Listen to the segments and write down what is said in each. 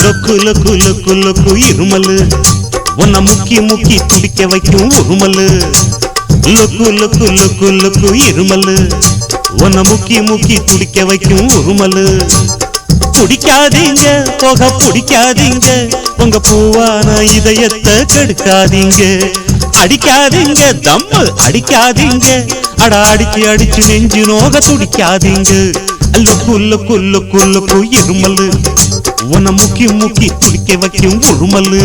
லொக்கு லொக்கு லொக்கு லொக்கு இருமலு உன்னை முக்கி முக்கி துடிக்க வைக்கும் உருமலு. லொக்கு லொக்கு லொக்கு லொக்கு இருமலு உன்னை முக்கி முக்கி துடிக்க வைக்கும் உருமலு. பிடிக்காதீங்க போக பிடிக்காதீங்க உங்க பூவான இதயத்தை கெடுக்காதீங்க. அடிக்காதீங்க தம்மு அடிக்காதீங்க அட அடிச்சு அடிச்சு நெஞ்சு நோக துடிக்காதீங்க. லொக்கு லொக்கு லொக்கு லொக்கு இருமலு உன்னை முக்கி முக்கி துடிக்க வைக்கும் உருமலு.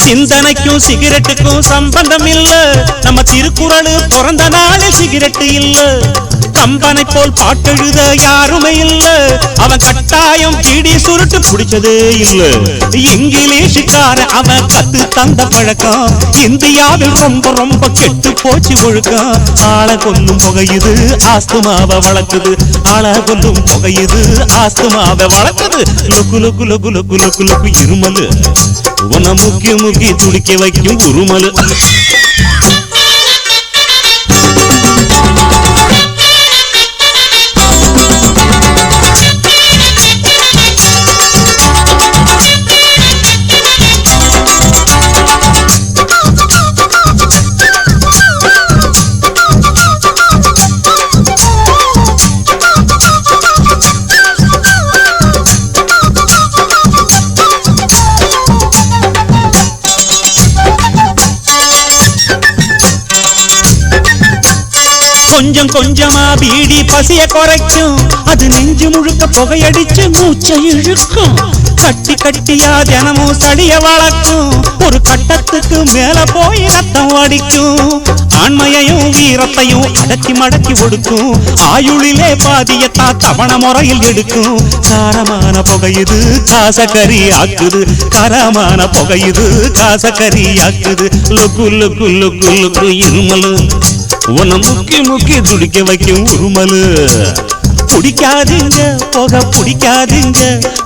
சிந்தனைக்கும் சிகரெட்டுக்கும் சம்பந்தம் இல்ல. நம்ம திருக்குறள் பிறந்த நாளில் சிகரெட்டு இல்ல. கம்பனை போல் பாட்டெழுத யாருமே இல்ல. அவன் கட்டாயம் பீடி சுருட்டு பிடிச்சதே இல்ல. இங்கிலீஷுக்கார அவன் கத்து தந்த பழக்கம் இந்தியாவில் ரொம்ப ரொம்ப கெட்டு போச்சு ஒழுக்கம். ஆள கொல்லும் புகையுது ஆஸ்துமாவை வளர்க்குது. ஆள கொல்லும் புகையுது ஆஸ்துமாவை வளர்க்குது. லுக்கு லுக்கு லுக்கு லுக்கு லுக்கு லுக்கு இருமலு உன்னை முக்கி முக்கி துடிக்க வைக்கும் உருமலு. கொஞ்சம் கொஞ்சமா பீடி பசிய குறைக்கும். அது நெஞ்சு முழுக்க புகையடிச்சு மூச்சை இழுக்கும். கட்டி கட்டியா தினமும் சடிய வளர்க்கும். ஒரு கட்டத்துக்கு மேல போய் ரத்தம் அடிக்கும். ஆண்மையையும் வீரத்தையும் அடக்கி மடக்கி ஒடுக்கும். ஆயுளிலே பாதியத்தா தவண முறையில் எடுக்கும். காரமான புகையுது காசக்கறி ஆக்குது. காரமான புகையுது காசக்கறி ஆக்குது. லுக்கு லுக்கு லுக்கு லுக்கு இருமலு உன்னை முக்கி முக்கி துடிக்க வைக்கும் உருமலு. பிடிக்காதீங்க போக பிடிக்காதீங்க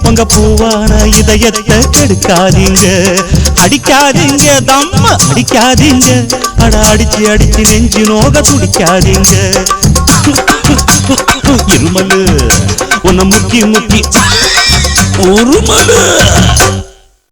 உங்க பூவான இதயத்தை கெடுக்காதீங்க. அடிக்காதீங்க தம்ம அடிக்காதீங்க அட அடிச்சு அடிச்சு நெஞ்சு நோக துடிக்காதீங்க. இருமலு உன்னை முக்கி முக்கி உருமலு.